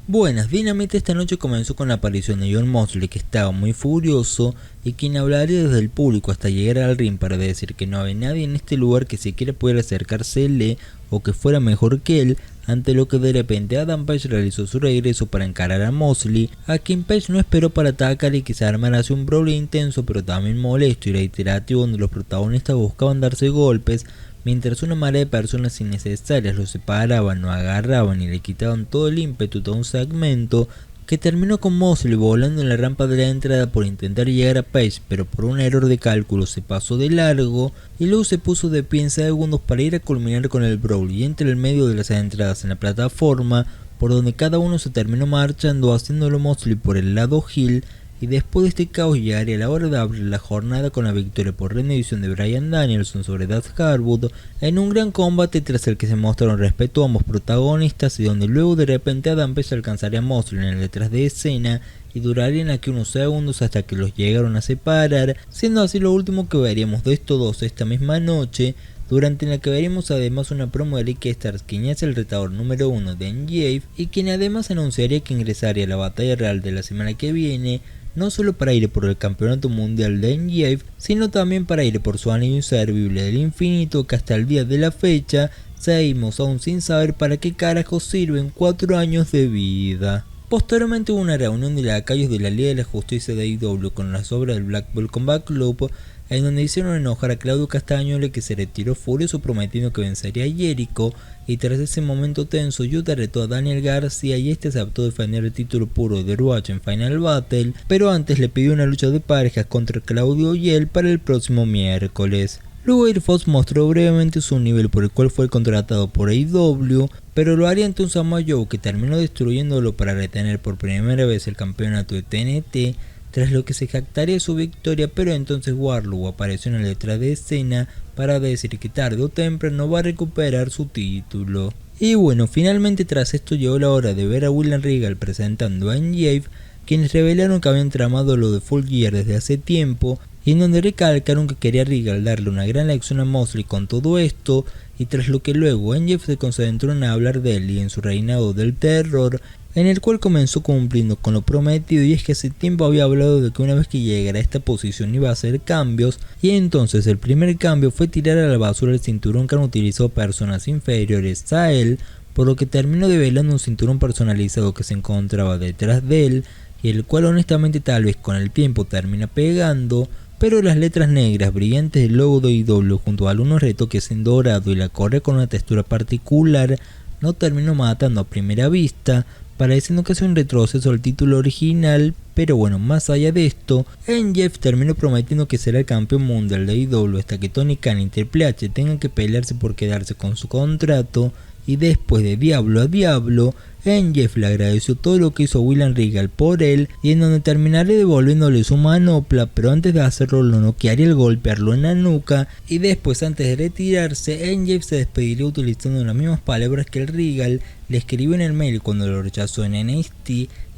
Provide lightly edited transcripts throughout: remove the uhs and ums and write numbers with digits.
Buenas, Dynamite esta noche comenzó con la aparición de Jon Moxley, que estaba muy furioso y quien hablaría desde el público hasta llegar al ring para decir que no había nadie en este lugar que siquiera pudiera acercársele o que fuera mejor que él, ante lo que de repente Adam Page realizó su regreso para encarar a Moxley, a quien Page no esperó para atacar y que se armara así un brawl intenso pero también molesto y reiterativo donde los protagonistas buscaban darse golpes, mientras una marea de personas innecesarias los separaban, lo agarraban y le quitaban todo el ímpetu a un segmento que terminó con Moxley volando en la rampa de la entrada por intentar llegar a Page, pero por un error de cálculo se pasó de largo y luego se puso de pie en segundos para ir a culminar con el brawl y entre el medio de las entradas en la plataforma, por donde cada uno se terminó marchando, haciéndolo Moxley por el lado heel. Y después de este caos llegaría la hora de abrir la jornada con la victoria por rendición de Bryan Danielson sobre Dax Harwood en un gran combate tras el que se mostraron respeto a ambos protagonistas y donde luego de repente Adam Page alcanzaría a Moxley en el detrás de escena y durarían aquí unos segundos hasta que los llegaron a separar, siendo así lo último que veríamos de estos dos esta misma noche, durante la que veremos además una promo de Ricky Starks, quien es el retador número 1 de NJF y quien además anunciaría que ingresaría a la batalla real de la semana que viene, no solo para ir por el campeonato mundial de NJF, sino también para ir por su anillo inservible del infinito, que hasta el día de la fecha seguimos aún sin saber para qué carajo sirven 4 años de vida. Posteriormente hubo una reunión de lacayos de la Liga de la Justicia de AEW con las obras del Blackpool Combat Club, en donde hicieron enojar a Claudio Castagnoli, que se retiró furioso prometiendo que vencería a Jericho, y tras ese momento tenso Yuta retó a Daniel García y este aceptó defender el título puro de Ruach en Final Battle, pero antes le pidió una lucha de parejas contra Claudio y él para el próximo miércoles. Luego Air Fox mostró brevemente su nivel por el cual fue contratado por AEW, pero lo haría ante un Samoa Joe que terminó destruyéndolo para retener por primera vez el campeonato de TNT, tras lo que se jactaría su victoria, pero entonces Wardlow apareció en el detrás de escena para decir que tarde o temprano va a recuperar su título. Y bueno, finalmente tras esto llegó la hora de ver a William Regal presentando a NJF, quienes revelaron que habían tramado lo de Full Gear desde hace tiempo, y en donde recalcaron que quería Regal darle una gran lección a Moxley con todo esto, y tras lo que luego NJF se concentró en hablar de él y en su reinado del terror, en el cual comenzó cumpliendo con lo prometido, y es que hace tiempo había hablado de que una vez que llegara a esta posición iba a hacer cambios, y entonces el primer cambio fue tirar a la basura el cinturón que han utilizado personas inferiores a él, por lo que terminó develando un cinturón personalizado que se encontraba detrás de él, y el cual honestamente tal vez con el tiempo termina pegando, pero las letras negras brillantes del logo de AEW junto a algunos retoques en dorado y la correa con una textura particular no terminó matando a primera vista, pareciendo que es un retroceso al título original, pero bueno, más allá de esto, NJF terminó prometiendo que será el campeón mundial de AEW hasta que Tony Khan y Triple H tengan que pelearse por quedarse con su contrato, y después de diablo a diablo, NJF le agradeció todo lo que hizo William Regal por él, y en donde terminaré devolviéndole su manopla, pero antes de hacerlo lo noquearía al golpearlo en la nuca, y después antes de retirarse, NJF se despediría utilizando las mismas palabras que el Regal le escribió en el mail cuando lo rechazó en NXT,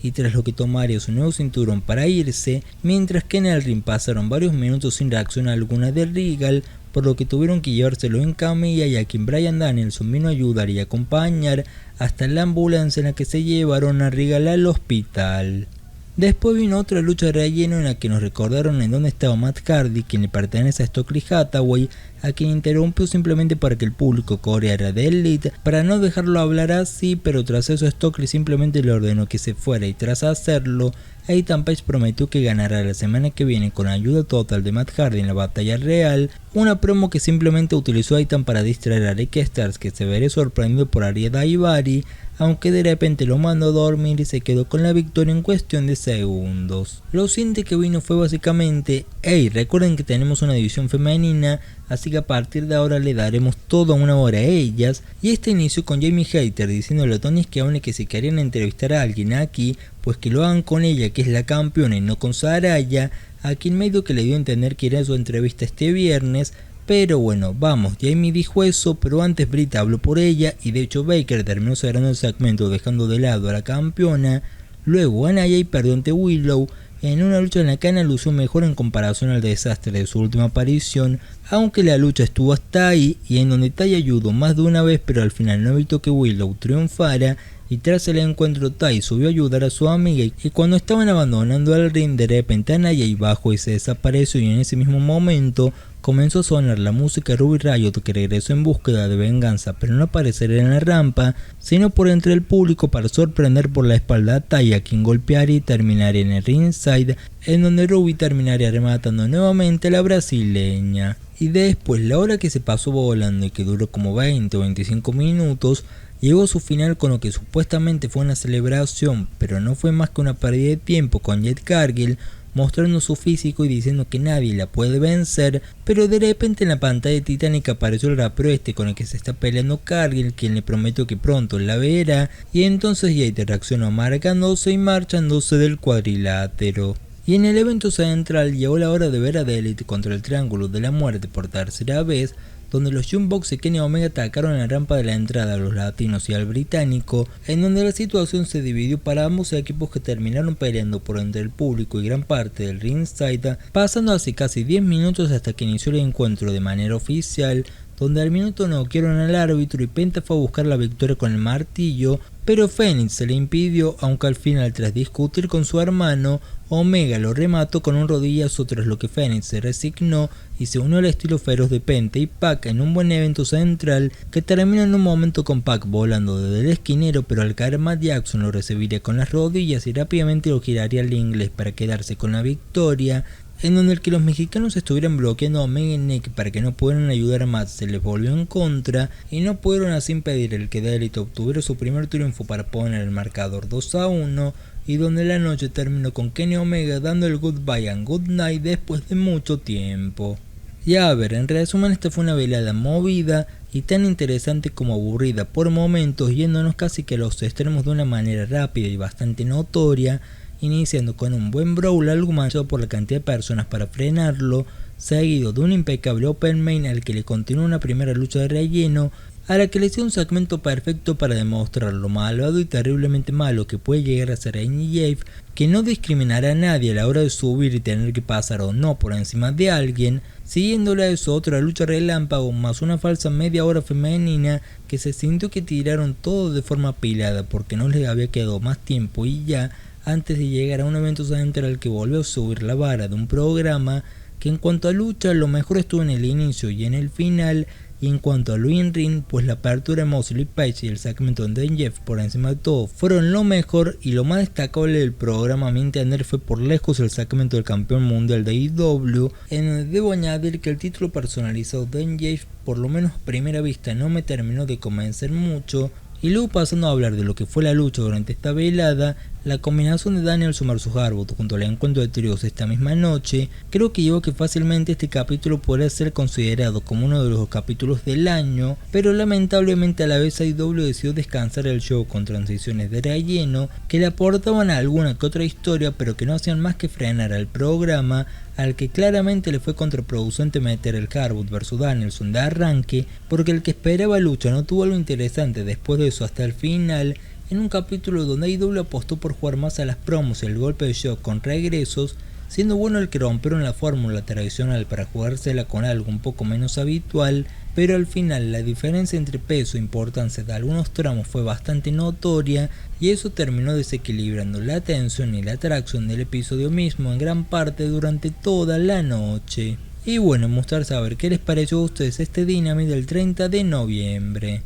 y tras lo que tomaría su nuevo cinturón para irse, mientras que en el ring pasaron varios minutos sin reacción alguna de Regal, por lo que tuvieron que llevárselo en camilla, y a quien Bryan Danielson vino a ayudar y acompañar hasta la ambulancia en la que se llevaron a Regal al hospital. Después vino otra lucha de relleno en la que nos recordaron en dónde estaba Matt Hardy, quien le pertenece a Stokely Hathaway, a quien interrumpió simplemente para que el público coreara de Elite, para no dejarlo hablar así, pero tras eso Stokely simplemente le ordenó que se fuera, y tras hacerlo, Ethan Page prometió que ganará la semana que viene con ayuda total de Matt Hardy en la batalla real, una promo que simplemente utilizó Ethan para distraer a Ricky Starks, que se vería sorprendido por Ariel Daivari, aunque de repente lo mandó a dormir y se quedó con la victoria en cuestión de segundos. Lo siguiente que vino fue básicamente, hey, recuerden que tenemos una división femenina, así que a partir de ahora le daremos toda una hora a ellas, y este inició con Jamie Hayter diciéndole a Tony Schiavone que si querían entrevistar a alguien aquí, pues que lo hagan con ella, que es la campeona, y no con Saraya, a quien medio que le dio a entender que era su entrevista este viernes. Pero bueno, vamos, Jamie dijo eso, pero antes Britt habló por ella, y de hecho Baker terminó cerrando el segmento dejando de lado a la campeona. Luego Anna Jay perdió ante Willow, en una lucha en la cana lució mejor en comparación al desastre de su última aparición, aunque la lucha estuvo hasta ahí y en donde Tai ayudó más de una vez, pero al final no evitó que Willow triunfara. Y tras el encuentro Tai subió a ayudar a su amiga y cuando estaban abandonando el ring de repente Naya bajó y se desapareció, y en ese mismo momento comenzó a sonar la música de Ruby Riott, que regresó en búsqueda de venganza, pero no aparecería en la rampa sino por entre el público para sorprender por la espalda a Tai, a quien golpearía y terminaría en el ringside, en donde Ruby terminaría rematando nuevamente a la brasileña. Y después, la hora que se pasó volando y que duró como 20 o 25 minutos, llegó a su final con lo que supuestamente fue una celebración, pero no fue más que una pérdida de tiempo, con Jade Cargill mostrando su físico y diciendo que nadie la puede vencer, pero de repente en la pantalla de Titanic apareció el rapero con el que se está peleando Cargill, quien le prometió que pronto la verá, y entonces Jade reaccionó marcándose y marchándose del cuadrilátero. Y en el evento central llegó la hora de ver a The Elite contra el Triángulo de la Muerte por tercera vez, donde los Young Bucks y Kenny Omega atacaron en la rampa de la entrada a los latinos y al británico, en donde la situación se dividió para ambos equipos, que terminaron peleando por entre el público y gran parte del ringside, pasando así casi 10 minutos hasta que inició el encuentro de manera oficial, donde al minuto noquearon al árbitro y Penta fue a buscar la victoria con el martillo, pero Fénix se le impidió, aunque al final, tras discutir con su hermano, Omega lo remató con un rodillazo, tras lo que Fénix se resignó y se unió al estilo feroz de Penta y Pac en un buen evento central que terminó en un momento con Pac volando desde el esquinero, pero al caer Matt Jackson lo recibiría con las rodillas y rápidamente lo giraría al inglés para quedarse con la victoria, en donde el que los mexicanos estuvieran bloqueando a Omega y Nick para que no pudieran ayudar a Matt se les volvió en contra y no pudieron así impedir el que The Elite obtuviera su primer triunfo para poner el marcador 2-1, y donde la noche terminó con Kenny Omega dando el goodbye and good night después de mucho tiempo. Y a ver, en resumen, esta fue una velada movida y tan interesante como aburrida por momentos, yéndonos casi que a los extremos de una manera rápida y bastante notoria, iniciando con un buen brawl algo manchado por la cantidad de personas para frenarlo, seguido de un impecable open main al que le continuó una primera lucha de relleno, a la que le hizo un segmento perfecto para demostrar lo malvado y terriblemente malo que puede llegar a ser Amy Jave, que no discriminará a nadie a la hora de subir y tener que pasar o no por encima de alguien, siguiéndole a eso otra lucha relámpago más una falsa media hora femenina que se sintió que tiraron todo de forma apilada porque no les había quedado más tiempo y ya, antes de llegar a un evento central que volvió a subir la vara de un programa que en cuanto a lucha lo mejor estuvo en el inicio y en el final, y en cuanto a lo in-ring, pues la apertura de Moxley Page y el segmento de Jeff por encima de todo fueron lo mejor, y lo más destacable del programa a mi entender fue por lejos el segmento del campeón mundial de AEW, en donde debo añadir que el título personalizado de Jeff por lo menos a primera vista no me terminó de convencer mucho. Y luego, pasando a hablar de lo que fue la lucha durante esta velada, la combinación de Danielson vs Harwood junto al encuentro de tríos esta misma noche, creo que llevó que fácilmente este capítulo podría ser considerado como uno de los capítulos del año, pero lamentablemente a la vez AEW decidió descansar el show con transiciones de relleno que le aportaban alguna que otra historia, pero que no hacían más que frenar al programa, al que claramente le fue contraproducente meter el Harwood vs Danielson de arranque, porque el que esperaba lucha no tuvo algo interesante después de eso hasta el final, en un capítulo donde AEW apostó por jugar más a las promos y el golpe de shock con regresos, siendo bueno el que rompieron la fórmula tradicional para jugársela con algo un poco menos habitual, pero al final la diferencia entre peso e importancia de algunos tramos fue bastante notoria y eso terminó desequilibrando la atención y la atracción del episodio mismo en gran parte durante toda la noche. Y bueno, mostrar saber qué les pareció a ustedes este Dynamite del 30 de noviembre.